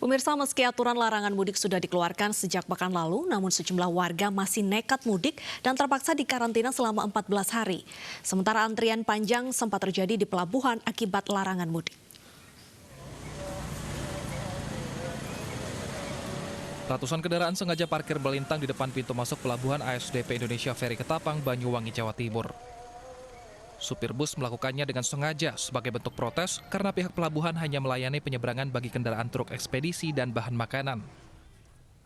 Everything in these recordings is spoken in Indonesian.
Pemirsa, meski aturan larangan mudik sudah dikeluarkan sejak pekan lalu, namun sejumlah warga masih nekat mudik dan terpaksa dikarantina selama 14 hari. Sementara antrian panjang sempat terjadi di pelabuhan akibat larangan mudik. Ratusan kendaraan sengaja parkir melintang di depan pintu masuk pelabuhan ASDP Indonesia Ferry Ketapang, Banyuwangi, Jawa Timur. Supir bus melakukannya dengan sengaja sebagai bentuk protes karena pihak pelabuhan hanya melayani penyeberangan bagi kendaraan truk ekspedisi dan bahan makanan.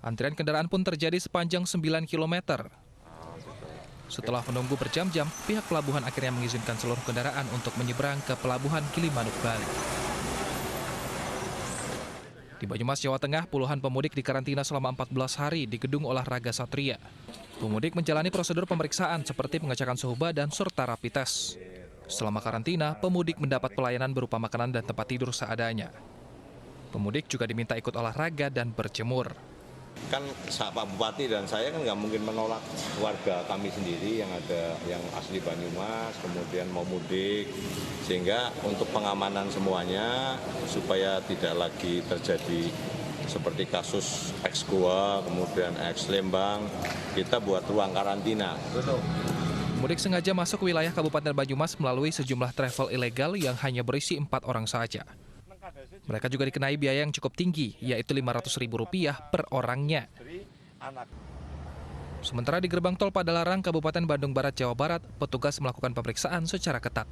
Antrian kendaraan pun terjadi sepanjang 9 km. Setelah menunggu berjam-jam, pihak pelabuhan akhirnya mengizinkan seluruh kendaraan untuk menyeberang ke pelabuhan Gilimanuk, Bali. Di Banyumas, Jawa Tengah, puluhan pemudik dikarantina selama 14 hari di Gedung Olahraga Satria. Pemudik menjalani prosedur pemeriksaan seperti pengecekan suhu badan serta rapi tes. Selama karantina, pemudik mendapat pelayanan berupa makanan dan tempat tidur seadanya. Pemudik juga diminta ikut olahraga dan berjemur. Kan Pak Bupati dan saya kan nggak mungkin menolak warga kami sendiri yang ada yang asli Banyumas, kemudian mau mudik, sehingga untuk pengamanan semuanya supaya tidak lagi terjadi seperti kasus ex Goa, kemudian ex Lembang, kita buat ruang karantina. Pemudik sengaja masuk wilayah Kabupaten Banyumas melalui sejumlah travel ilegal yang hanya berisi 4 orang saja. Mereka juga dikenai biaya yang cukup tinggi, yaitu Rp500.000 per orangnya. Sementara di gerbang tol Padalarang, Kabupaten Bandung Barat, Jawa Barat, petugas melakukan pemeriksaan secara ketat.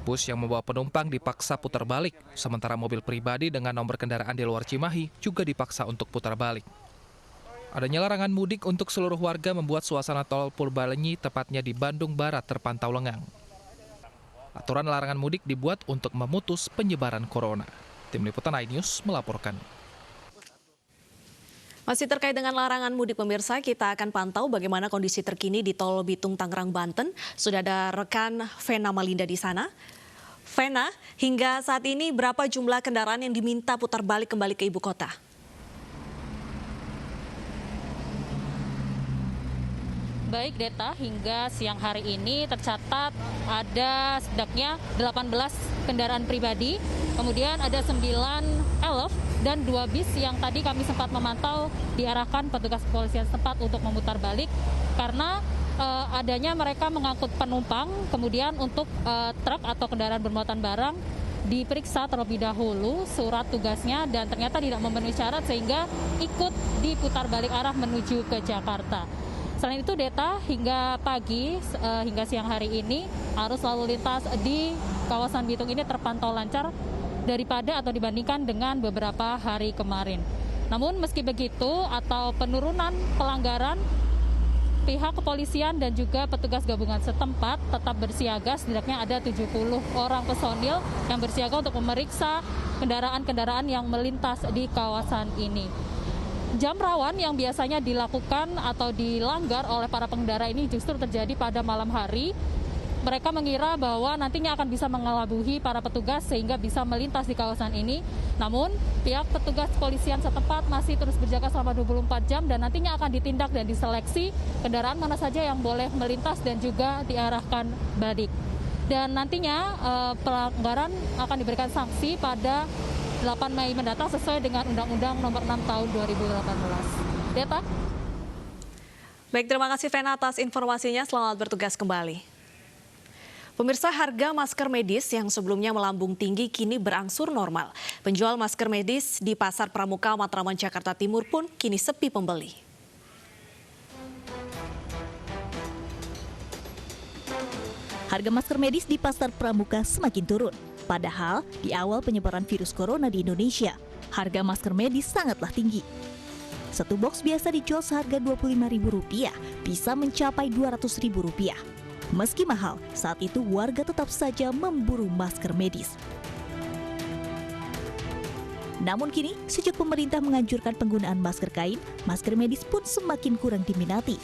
Bus yang membawa penumpang dipaksa putar balik, sementara mobil pribadi dengan nomor kendaraan di luar Cimahi juga dipaksa untuk putar balik. Adanya larangan mudik untuk seluruh warga membuat suasana tol Purbalenyi, tepatnya di Bandung Barat, terpantau lengang. Aturan larangan mudik dibuat untuk memutus penyebaran corona. Tim Liputan iNews melaporkan. Masih terkait dengan larangan mudik, pemirsa, kita akan pantau bagaimana kondisi terkini di Tol Bitung, Tangerang, Banten. Sudah ada rekan Vena Malinda di sana. Vena, hingga saat ini berapa jumlah kendaraan yang diminta putar balik kembali ke ibu kota? Baik, Deta, hingga siang hari ini tercatat ada setidaknya 18 kendaraan pribadi, kemudian ada 9 elf dan 2 bis yang tadi kami sempat memantau diarahkan petugas kepolisian setempat untuk memutar balik karena adanya mereka mengangkut penumpang, kemudian untuk truk atau kendaraan bermuatan barang diperiksa terlebih dahulu surat tugasnya dan ternyata tidak memenuhi syarat sehingga ikut diputar balik arah menuju ke Jakarta. Selain itu, Deta, hingga pagi, hingga siang hari ini, arus lalu lintas di kawasan Bitung ini terpantau lancar daripada atau dibandingkan dengan beberapa hari kemarin. Namun meski begitu, atau penurunan pelanggaran, pihak kepolisian dan juga petugas gabungan setempat tetap bersiaga, setidaknya ada 70 orang personil yang bersiaga untuk memeriksa kendaraan-kendaraan yang melintas di kawasan ini. Jam rawan yang biasanya dilakukan atau dilanggar oleh para pengendara ini justru terjadi pada malam hari. Mereka mengira bahwa nantinya akan bisa mengelabuhi para petugas sehingga bisa melintas di kawasan ini. Namun, pihak petugas kepolisian setempat masih terus berjaga selama 24 jam dan nantinya akan ditindak dan diseleksi kendaraan mana saja yang boleh melintas dan juga diarahkan balik. Dan nantinya pelanggaran akan diberikan sanksi pada 8 Mei mendatang sesuai dengan Undang-Undang Nomor 6 Tahun 2018. Deta? Baik, terima kasih Vena atas informasinya. Selamat bertugas kembali. Pemirsa, harga masker medis yang sebelumnya melambung tinggi kini berangsur normal. Penjual masker medis di Pasar Pramuka Matraman, Jakarta Timur pun kini sepi pembeli. Harga masker medis di Pasar Pramuka semakin turun. Padahal di awal penyebaran virus corona di Indonesia, harga masker medis sangatlah tinggi. Satu box biasa dijual seharga Rp25.000, bisa mencapai Rp200.000. Meski mahal, saat itu warga tetap saja memburu masker medis. Namun kini, sejak pemerintah menganjurkan penggunaan masker kain, masker medis pun semakin kurang diminati.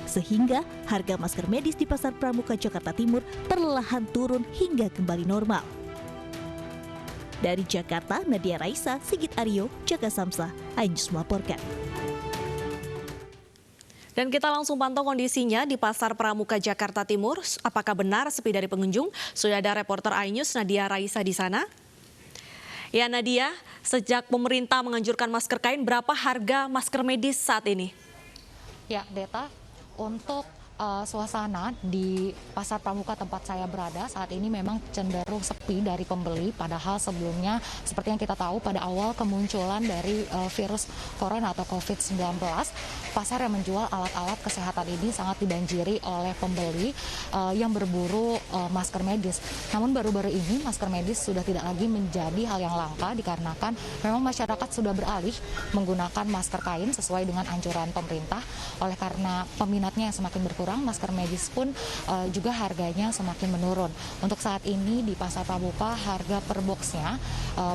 Sehingga harga masker medis di Pasar Pramuka, Jakarta Timur perlahan turun hingga kembali normal. Dari Jakarta, Nadia Raisa, Sigit Aryo, Jaga Samsa, iNews melaporkan. Dan kita langsung pantau kondisinya di Pasar Pramuka, Jakarta Timur. Apakah benar sepi dari pengunjung? Sudah ada reporter iNews Nadia Raisa di sana. Ya Nadia, sejak pemerintah menganjurkan masker kain, berapa harga masker medis saat ini? Ya, Deta, untuk suasana di Pasar Pramuka tempat saya berada saat ini memang cenderung sepi dari pembeli, padahal sebelumnya seperti yang kita tahu pada awal kemunculan dari virus corona atau COVID-19, pasar yang menjual alat-alat kesehatan ini sangat dibanjiri oleh pembeli yang berburu masker medis. Namun baru-baru ini masker medis sudah tidak lagi menjadi hal yang langka dikarenakan memang masyarakat sudah beralih menggunakan masker kain sesuai dengan anjuran pemerintah. Oleh karena peminatnya yang semakin berkurang, masker medis pun juga harganya semakin menurun. Untuk saat ini di Pasar Pramuka harga per boxnya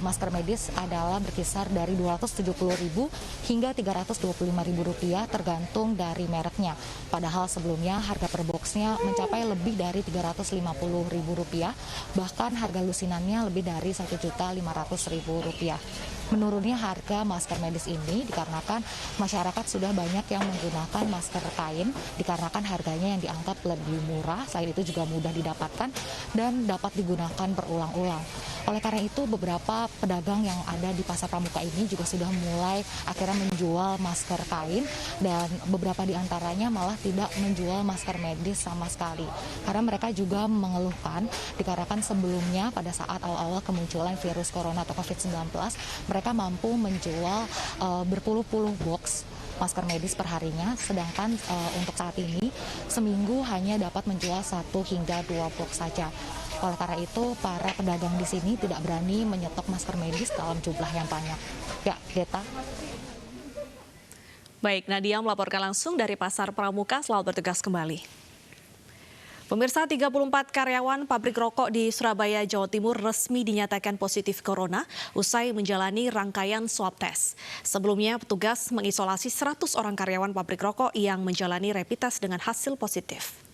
masker medis adalah berkisar dari Rp270.000 hingga Rp325.000 tergantung dari mereknya. Padahal sebelumnya harga per boxnya mencapai lebih dari Rp350.000, bahkan harga lusinannya lebih dari Rp1.500.000. Menurunnya harga masker medis ini dikarenakan masyarakat sudah banyak yang menggunakan masker kain dikarenakan harganya yang dianggap lebih murah, selain itu juga mudah didapatkan dan dapat digunakan berulang-ulang. Oleh karena itu beberapa pedagang yang ada di Pasar Pramuka ini juga sudah mulai akhirnya menjual masker kain dan beberapa di antaranya malah tidak menjual masker medis sama sekali. Karena mereka juga mengeluhkan dikarenakan sebelumnya pada saat awal-awal kemunculan virus corona atau COVID-19, mereka mampu menjual berpuluh-puluh box masker medis perharinya, sedangkan untuk saat ini seminggu hanya dapat menjual 1 hingga 2 box saja. Oleh karena itu, para pedagang di sini tidak berani menyetok masker medis dalam jumlah yang banyak. Ya, Deta. Baik, Nadia melaporkan langsung dari Pasar Pramuka. Selamat bertugas kembali. Pemirsa, 34 karyawan pabrik rokok di Surabaya, Jawa Timur resmi dinyatakan positif corona usai menjalani rangkaian swab test. Sebelumnya, petugas mengisolasi 100 orang karyawan pabrik rokok yang menjalani rapid test dengan hasil positif.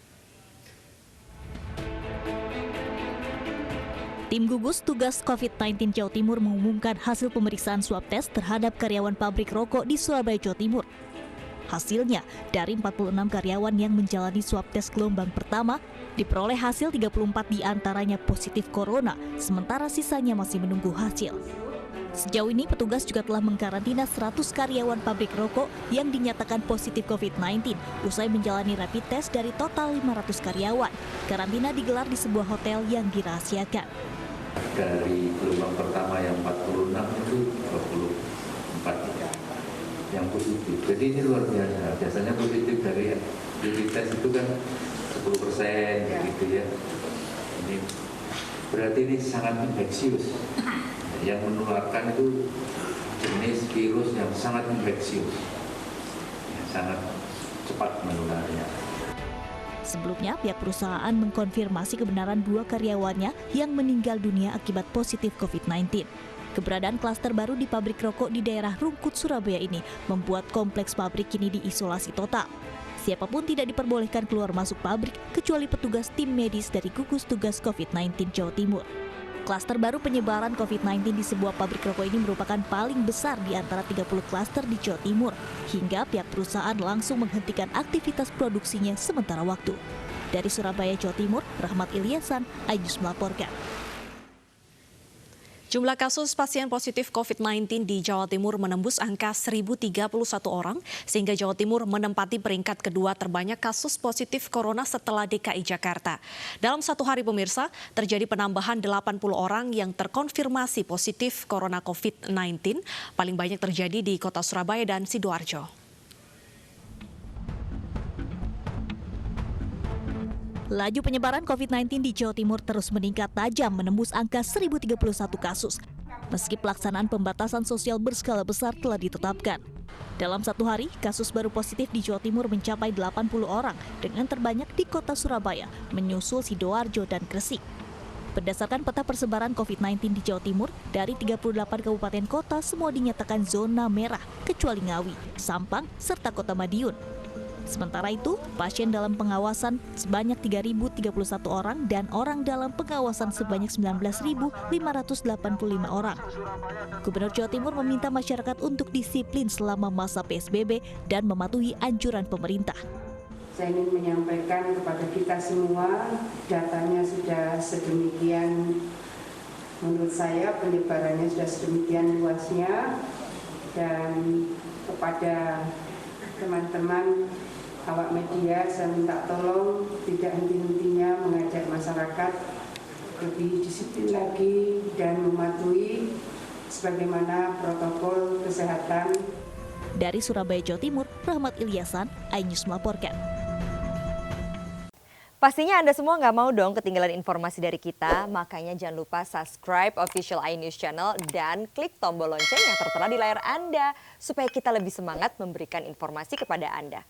Tim gugus tugas COVID-19 Jawa Timur mengumumkan hasil pemeriksaan swab test terhadap karyawan pabrik rokok di Surabaya, Jawa Timur. Hasilnya, dari 46 karyawan yang menjalani swab test gelombang pertama, diperoleh hasil 34 diantaranya positif corona, sementara sisanya masih menunggu hasil. Sejauh ini, petugas juga telah mengkarantina 100 karyawan pabrik rokok yang dinyatakan positif COVID-19 usai menjalani rapid test dari total 500 karyawan. Karantina digelar di sebuah hotel yang dirahasiakan. Dari gelombang pertama yang 46 itu 24 yang positif. Jadi ini luar biasa. Biasanya positif dari rapid test itu kan 10% gitu ya. Ini berarti ini sangat infeksius. Yang menularkan itu jenis virus yang sangat infeksius, sangat cepat menularnya. Sebelumnya, pihak perusahaan mengkonfirmasi kebenaran 2 karyawannya yang meninggal dunia akibat positif COVID-19. Keberadaan klaster baru di pabrik rokok di daerah Rungkut, Surabaya ini membuat kompleks pabrik kini diisolasi total. Siapapun tidak diperbolehkan keluar masuk pabrik kecuali petugas tim medis dari gugus tugas COVID-19 Jawa Timur. Klaster baru penyebaran COVID-19 di sebuah pabrik rokok ini merupakan paling besar di antara 30 klaster di Jawa Timur, hingga pihak perusahaan langsung menghentikan aktivitas produksinya sementara waktu. Dari Surabaya, Jawa Timur, Rahmat Ilyasan, iNews melaporkan. Jumlah kasus pasien positif COVID-19 di Jawa Timur menembus angka 1.031 orang, sehingga Jawa Timur menempati peringkat kedua terbanyak kasus positif corona setelah DKI Jakarta. Dalam satu hari, pemirsa, terjadi penambahan 80 orang yang terkonfirmasi positif corona COVID-19, paling banyak terjadi di kota Surabaya dan Sidoarjo. Laju penyebaran COVID-19 di Jawa Timur terus meningkat tajam menembus angka 1.031 kasus, meski pelaksanaan pembatasan sosial berskala besar telah ditetapkan. Dalam satu hari, kasus baru positif di Jawa Timur mencapai 80 orang, dengan terbanyak di kota Surabaya, menyusul Sidoarjo dan Gresik. Berdasarkan peta persebaran COVID-19 di Jawa Timur, dari 38 kabupaten kota semua dinyatakan zona merah, kecuali Ngawi, Sampang, serta Kota Madiun. Sementara itu, pasien dalam pengawasan sebanyak 3.031 orang dan orang dalam pengawasan sebanyak 19.585 orang. Gubernur Jawa Timur meminta masyarakat untuk disiplin selama masa PSBB dan mematuhi anjuran pemerintah. Saya ingin menyampaikan kepada kita semua, datanya sudah sedemikian Menurut saya penyebarannya sudah sedemikian luasnya, dan kepada teman-teman awak media saya minta tolong tidak henti-hentinya mengajak masyarakat lebih disiplin lagi dan mematuhi sebagaimana protokol kesehatan. Dari Surabaya, Jawa Timur, Rahmat Ilyasan, iNews melaporkan. Pastinya Anda semua nggak mau dong ketinggalan informasi dari kita, makanya jangan lupa subscribe official iNews Channel dan klik tombol lonceng yang tertera di layar Anda supaya kita lebih semangat memberikan informasi kepada Anda.